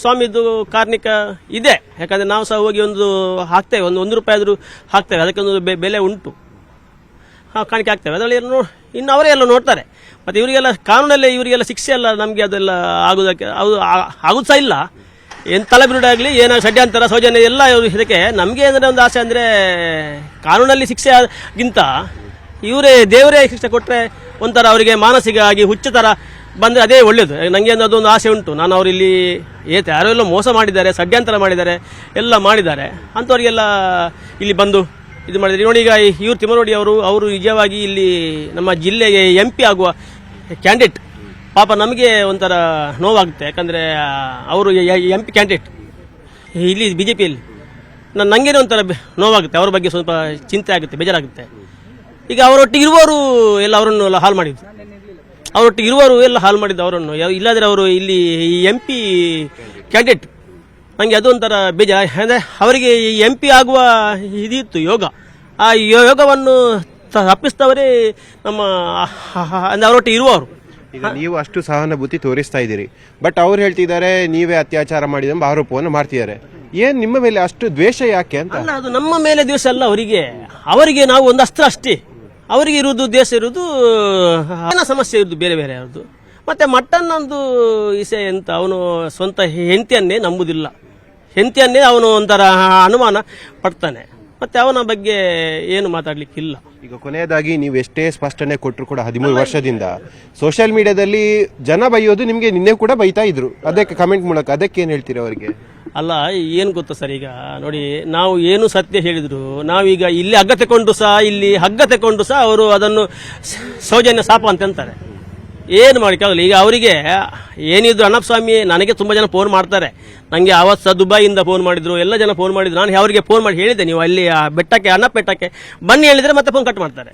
ಸ್ವಾಮಿದು ಕಾರ್ಣಿಕ ಇದೆ. ಯಾಕಂದರೆ ನಾವು ಸಹ ಹೋಗಿ ಒಂದು ಹಾಕ್ತೇವೆ, ಒಂದು ರೂಪಾಯಿ ಆದರೂ ಹಾಕ್ತೇವೆ, ಅದಕ್ಕೆ ಒಂದು ಬೆಲೆ ಉಂಟು. ಕಾಣಿಕೆ ಹಾಕ್ತೇವೆ, ಅದರಲ್ಲಿ ಇನ್ನು ಅವರೇ ಎಲ್ಲ ನೋಡ್ತಾರೆ. ಮತ್ತು ಇವರಿಗೆಲ್ಲ ಕಾನೂನಲ್ಲಿ ಇವರಿಗೆಲ್ಲ ಶಿಕ್ಷೆ ಎಲ್ಲ ನಮಗೆ ಅದೆಲ್ಲ ಆಗೋದಕ್ಕೆ ಆಗೋದು ಸಹ ಇಲ್ಲ. ಏನು ತಲೆಬಿರುಡಾಗಲಿ ಏನೋ ಷಡ್ಯಂತರ ಸೌಜನ್ಯ ಎಲ್ಲ ಇದಕ್ಕೆ ನಮಗೆ ಅಂದರೆ ಒಂದು ಆಸೆ ಅಂದರೆ ಕಾನೂನಲ್ಲಿ ಶಿಕ್ಷೆಗಿಂತ ಇವರೇ ದೇವರೇ ಶಿಕ್ಷೆ ಕೊಟ್ಟರೆ ಒಂಥರ ಅವರಿಗೆ ಮಾನಸಿಕ ಆಗಿ ಹುಚ್ಚ ಥರ ಬಂದರೆ ಅದೇ ಒಳ್ಳೆಯದು. ನನಗೆ ಅದೊಂದು ಆಸೆ ಉಂಟು. ನಾನು ಅವರಿಲ್ಲಿ ಯಾರೋ ಎಲ್ಲ ಮೋಸ ಮಾಡಿದ್ದಾರೆ, ಷಡ್ಯಂತರ ಮಾಡಿದ್ದಾರೆ, ಎಲ್ಲ ಮಾಡಿದ್ದಾರೆ, ಅಂಥವರಿಗೆಲ್ಲ ಇಲ್ಲಿ ಬಂದು ಇದು ಮಾಡಿದರೆ ನೋಡಿ. ಈಗ ಇವರು ತಿಮ್ಮರೋಡಿ ಅವರು ನಿಜವಾಗಿ ಇಲ್ಲಿ ನಮ್ಮ ಜಿಲ್ಲೆಗೆ MP ಆಗುವ ಕ್ಯಾಂಡಿಡೇಟ್. ಪಾಪ ನಮಗೆ ಒಂಥರ ನೋವಾಗುತ್ತೆ, ಯಾಕಂದರೆ ಅವರು MP ಕ್ಯಾಂಡಿಡೇಟ್ ಇಲ್ಲಿ BJPಯಲ್ಲಿ. ನನಗೇನೆ ಒಂಥರ ನೋವಾಗುತ್ತೆ, ಅವ್ರ ಬಗ್ಗೆ ಸ್ವಲ್ಪ ಚಿಂತೆ ಆಗುತ್ತೆ, ಬೇಜಾರಾಗುತ್ತೆ. ಈಗ ಅವರೊಟ್ಟಿಗೆ ಇರುವವರು ಎಲ್ಲ ಅವರನ್ನು ಎಲ್ಲ ಹಾಳು ಮಾಡಿದ್ದು, ಅವರೊಟ್ಟಿಗೆ ಇರುವವರು ಎಲ್ಲ ಹಾಳು ಮಾಡಿದ್ದು ಅವರನ್ನು. ಇಲ್ಲಾದರೆ ಅವರು ಇಲ್ಲಿ MP ಕ್ಯಾಂಡಿಡೇಟ್. ನನಗೆ ಅದೊಂಥರ ಬೇಜಾರು. ಅಂದರೆ ಅವರಿಗೆ MP ಆಗುವ ಇದಿತ್ತು ಯೋಗ. ಆ ಯೋಗವನ್ನು ತಪ್ಪಿಸ್ತವರೇ ನಮ್ಮ ಅಂದರೆ ಅವರೊಟ್ಟಿಗೆ ಇರುವವರು. ಈಗ ನೀವು ಅಷ್ಟು ಸಹಾನುಭೂತಿ ತೋರಿಸ್ತಾ ಇದ್ದೀರಿ, ಬಟ್ ಅವ್ರು ಹೇಳ್ತಿದ್ದಾರೆ ನೀವೇ ಅತ್ಯಾಚಾರ ಮಾಡಿದ ಆರೋಪವನ್ನು ಮಾಡ್ತಿದ್ದಾರೆ. ಏನ್ ನಿಮ್ಮ ಮೇಲೆ ಅಷ್ಟು ದ್ವೇಷ ಯಾಕೆ ಅಂತ? ಅಲ್ಲ, ಅದು ನಮ್ಮ ಮೇಲೆ ದ್ವೇಷ ಅಲ್ಲ. ಅವರಿಗೆ ನಾವು ಒಂದು ಅಸ್ತ್ರ ಅಷ್ಟೇ. ಅವರಿಗೆ ಇರುವುದು ದ್ವೇಷ ಇರುವುದು ಏನೋ ಸಮಸ್ಯೆ ಇರುವುದು ಬೇರೆ ಬೇರೆ ಅವ್ರದ್ದು. ಮತ್ತೆ ಮಟ್ಟನ್ನೊಂದು ವಿಷಯ ಎಂತ, ಅವನು ಸ್ವಂತ ಹೆಂಡತಿಯನ್ನೇ ನಂಬುದಿಲ್ಲ, ಹೆಂಡತಿಯನ್ನೇ ಅವನು ಒಂಥರ ಅನುಮಾನ ಪಡ್ತಾನೆ. ಮತ್ತೆ ಅವನ ಬಗ್ಗೆ ಏನು ಮಾತಾಡ್ಲಿಕ್ಕಿಲ್ಲ. ಈಗ ಕೊನೆಯದಾಗಿ ನೀವು ಎಷ್ಟೇ ಸ್ಪಷ್ಟನೆ ಕೊಟ್ಟರು ಕೂಡ 13 ವರ್ಷದಿಂದ ಸೋಷಿಯಲ್ ಮೀಡಿಯಾದಲ್ಲಿ ಜನ ಬೈಯೋದು ನಿಮ್ಗೆ ನಿನ್ನೆ ಕೂಡ ಬೈತಾ ಇದ್ರು, ಅದಕ್ಕೆ ಕಮೆಂಟ್ ಮೂಲಕ. ಅದಕ್ಕೆ ಏನ್ ಹೇಳ್ತೀರಾ ಅವರಿಗೆ? ಅಲ್ಲ, ಏನು ಗೊತ್ತಾ ಸರ್, ಈಗ ನೋಡಿ, ನಾವು ಏನು ಸತ್ಯ ಹೇಳಿದ್ರು, ನಾವೀಗ ಇಲ್ಲಿ ಹಗ್ಗ ತಗೊಂಡು ಸಹ ಅವರು ಅದನ್ನು ಸೌಜನ್ಯ ಸಾಪ ಅಂತ ಅಂತಾರೆ. ಏನು ಮಾಡಿಕಾಗಲ್ಲ. ಈಗ ಅವರಿಗೆ ಏನಿದ್ರು ಅಣ್ಣಪ್ಪ ಸ್ವಾಮಿ, ನನಗೆ ತುಂಬ ಜನ ಫೋನ್ ಮಾಡ್ತಾರೆ. ನನಗೆ ಆವತ್ತು ಸಹ ದುಬೈಯಿಂದ ಫೋನ್ ಮಾಡಿದ್ರು, ಎಲ್ಲ ಜನ ಫೋನ್ ಮಾಡಿದ್ರು. ನಾನು ಅವರಿಗೆ ಫೋನ್ ಮಾಡಿ ಹೇಳಿದ್ದೆ, ನೀವು ಅಲ್ಲಿ ಬೆಟ್ಟಕ್ಕೆ ಅಣ್ಣಪ್ಪ ಬೆಟ್ಟಕ್ಕೆ ಬನ್ನಿ ಹೇಳಿದರೆ ಮತ್ತೆ ಫೋನ್ ಕಟ್ ಮಾಡ್ತಾರೆ.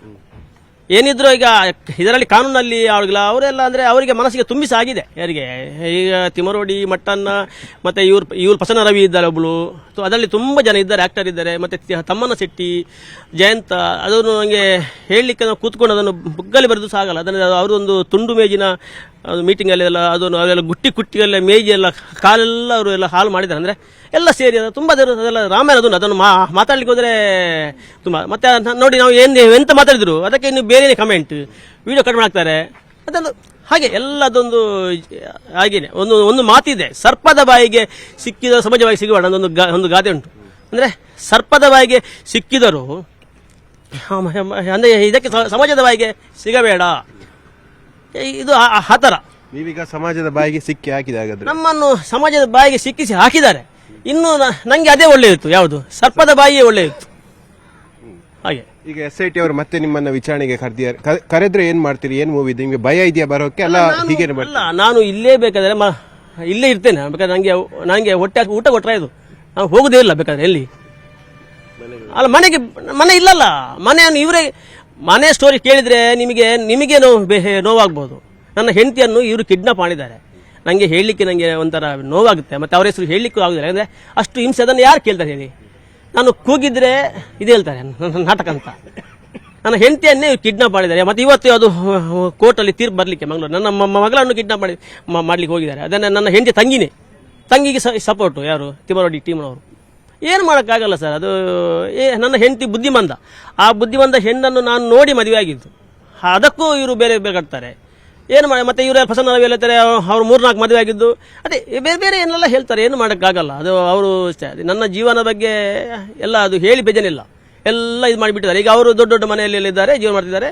ಏನಿದ್ರು ಈಗ ಇದರಲ್ಲಿ ಕಾನೂನಲ್ಲಿ ಅವರೆಲ್ಲ ಅಂದರೆ ಅವರಿಗೆ ಮನಸ್ಸಿಗೆ ತುಂಬಿಸ ಆಗಿದೆ. ಯಾರಿಗೆ ಈಗ ತಿಮ್ಮರೋಡಿ, ಮಟ್ಟನ್ನ, ಮತ್ತು ಇವ್ರು ಪ್ರಸನ್ನ ರವಿ ಇದ್ದಾರೆ ಒಬ್ಬಳು, ಅದರಲ್ಲಿ ತುಂಬ ಜನ ಇದ್ದಾರೆ, ಆ್ಯಕ್ಟರ್ ಇದ್ದಾರೆ. ಮತ್ತು ತಮ್ಮನ ಶೆಟ್ಟಿ, ಜಯಂತ, ಅದನ್ನು ನನಗೆ ಹೇಳಲಿಕ್ಕೆ ನಾವು ಕೂತ್ಕೊಂಡು ಅದನ್ನು ಬುಗ್ಗಲ್ಲಿ ಬರೆದು ಸಾಗಲ್ಲ. ಅದನ್ನು ಅವರೊಂದು ತುಂಡು ಮೇಜಿನ ಮೀಟಿಂಗಲ್ಲೆಲ್ಲ ಅದನ್ನು ಅವೆಲ್ಲ ಕುಟ್ಟಿಗೆಲ್ಲ ಮೇಜಿ ಎಲ್ಲ ಕಾಲೆಲ್ಲ ಅವರು ಎಲ್ಲ ಹಾಳು ಮಾಡಿದ್ದಾರೆ. ಅಂದರೆ ಎಲ್ಲ ಸೇರಿ ಅದು ತುಂಬ ಅದೆಲ್ಲ ರಾಮಾಯಣ ಅದನ್ನು ಮಾತಾಡ್ಲಿಕ್ಕೆ ಹೋದರೆ ತುಂಬ. ಮತ್ತೆ ನೋಡಿ, ನಾವು ಎಂತ ಮಾತಾಡಿದ್ರು ಅದಕ್ಕೆ ಇನ್ನು ಬೇರೆ ಕಮೆಂಟ್ ವಿಡಿಯೋ ಕಟ್ ಮಾಡ್ತಾರೆ. ಅದನ್ನು ಹಾಗೆ ಎಲ್ಲದೊಂದು ಹಾಗೇನೆ ಒಂದು ಮಾತಿದೆ, ಸರ್ಪದ ಬಾಯಿಗೆ ಸಿಕ್ಕಿದ ಸಮಾಜವಾಗಿ ಸಿಗಬೇಡ ಒಂದು ಗಾದೆ ಉಂಟು. ಅಂದರೆ ಸರ್ಪದ ಬಾಯಿಗೆ ಸಿಕ್ಕಿದರು ಅಂದರೆ ಇದಕ್ಕೆ ಸಮಾಜದ ಬಾಯಿಗೆ ಸಿಗಬೇಡ, ಇದು ಆ ಥರ. ನೀವೀಗ ಸಮಾಜದ ಬಾಯಿಗೆ ಸಿಕ್ಕಿ ಹಾಕಿದಾಗ ನಮ್ಮನ್ನು ಸಮಾಜದ ಬಾಯಿಗೆ ಸಿಕ್ಕಿಸಿ ಹಾಕಿದ್ದಾರೆ. ಇನ್ನು ನಂಗೆ ಅದೇ ಒಳ್ಳೆಯಿತ್ತು, ಯಾವುದು ಸರ್ಪದ ಬಾಯಿಯೇ ಒಳ್ಳೆಯಿತ್ತು. ಹಾಗೆ ಈಗ SIT ಅವರು ಮತ್ತೆ ನಿಮ್ಮನ್ನ ವಿಚಾರಣೆಗೆ ಕರೆದ್ರೆ ಏನ್ ಮಾಡ್ತೀರಿ? ಏನ್ ಮೂವಿ ನಿಮ್ಗೆ ಭಯ ಇದೆಯಾ ಬರೋಕೆ? ಅಲ್ಲ, ಹೀಗೆ ಅಲ್ಲ, ನಾನು ಇಲ್ಲೇ ಬೇಕಾದ್ರೆ ಇಲ್ಲೇ ಇರ್ತೇನೆ. ಬೇಕಾದ್ರೆ ನನಗೆ ಹೊಟ್ಟೆ ಊಟ ಕೊಟ್ಟರೆ ಇದು ನಾವು ಹೋಗುದೇ ಇಲ್ಲ. ಬೇಕಾದ್ರೆ ಎಲ್ಲಿ ಅಲ್ಲ, ಮನೆ ಇಲ್ಲಲ್ಲ. ಮನೆಯನ್ನು ಇವರೇ ಮನೆ ಸ್ಟೋರಿ ಕೇಳಿದ್ರೆ ನಿಮಗೆ ನೋವಾಗ್ಬೋದು. ನನ್ನ ಹೆಂಡತಿಯನ್ನು ಇವರು ಕಿಡ್ನಾಪ್ ಮಾಡಿದ್ದಾರೆ. ನನಗೆ ಹೇಳಲಿಕ್ಕೆ ನನಗೆ ಒಂಥರ ನೋವಾಗುತ್ತೆ. ಮತ್ತು ಅವರ ಹೆಸರು ಹೇಳಲಿಕ್ಕೂ ಆಗುದಿಲ್ಲ. ಅಂದರೆ ಅಷ್ಟು ಹಿಂಸೆ. ಅದನ್ನು ಯಾರು ಕೇಳ್ತಾರೆ ಹೇಳಿ? ನಾನು ಕೂಗಿದ್ರೆ ಇದು ಹೇಳ್ತಾರೆ ನಾಟಕ ಅಂತ. ನನ್ನ ಹೆಂಡತಿಯನ್ನೇ ಕಿಡ್ನಾಪ್ ಮಾಡಿದ್ದಾರೆ. ಮತ್ತು ಇವತ್ತು ಅದು ಕೋರ್ಟಲ್ಲಿ ತೀರ್ಪು ಬರಲಿಕ್ಕೆ ಮಂಗಳೂರು ನನ್ನ ಮಗಳನ್ನು ಕಿಡ್ನಾಪ್ ಮಾಡ್ಲಿಕ್ಕೆ ಹೋಗಿದ್ದಾರೆ. ಅದನ್ನು ನನ್ನ ಹೆಂಡತಿ ತಂಗಿಗೆ ಸಪೋರ್ಟು ಯಾರು? ತಿಮ್ಮರೋಡಿ ಟೀಮ್ನವರು. ಏನು ಮಾಡೋಕ್ಕಾಗಲ್ಲ ಸರ್. ಅದು ನನ್ನ ಹೆಂಡತಿ ಬುದ್ಧಿಮಂದ. ಆ ಬುದ್ಧಿಮಂದ ಹೆಣ್ಣನ್ನು ನಾನು ನೋಡಿ ಮದುವೆ ಆಗಿದ್ದು. ಅದಕ್ಕೂ ಇವರು ಬೇರೆ ಬೇರೆ ಕಟ್ತಾರೆ. ಏನು ಮಾಡಿ ಮತ್ತೆ ಇವರು ಪ್ರಸನ್ನ ರವಿ ಹೇಳ್ತಾರೆ ಅವ್ರು 3-4 ಮದುವೆ ಆಗಿದ್ದು. ಅದೇ ಬೇರೆ ಬೇರೆ ಏನೆಲ್ಲ ಹೇಳ್ತಾರೆ. ಏನು ಮಾಡೋಕ್ಕಾಗಲ್ಲ. ಅದು ಅವರು ನನ್ನ ಜೀವನ ಬಗ್ಗೆ ಎಲ್ಲ ಅದು ಹೇಳಿ ಬೇಜನಿಲ್ಲ, ಎಲ್ಲ ಇದು ಮಾಡಿಬಿಟ್ಟಿದ್ದಾರೆ. ಈಗ ಅವರು ದೊಡ್ಡ ದೊಡ್ಡ ಮನೆಯಲ್ಲಿ ಇದ್ದಾರೆ, ಜೀವನ ಮಾಡ್ತಿದ್ದಾರೆ.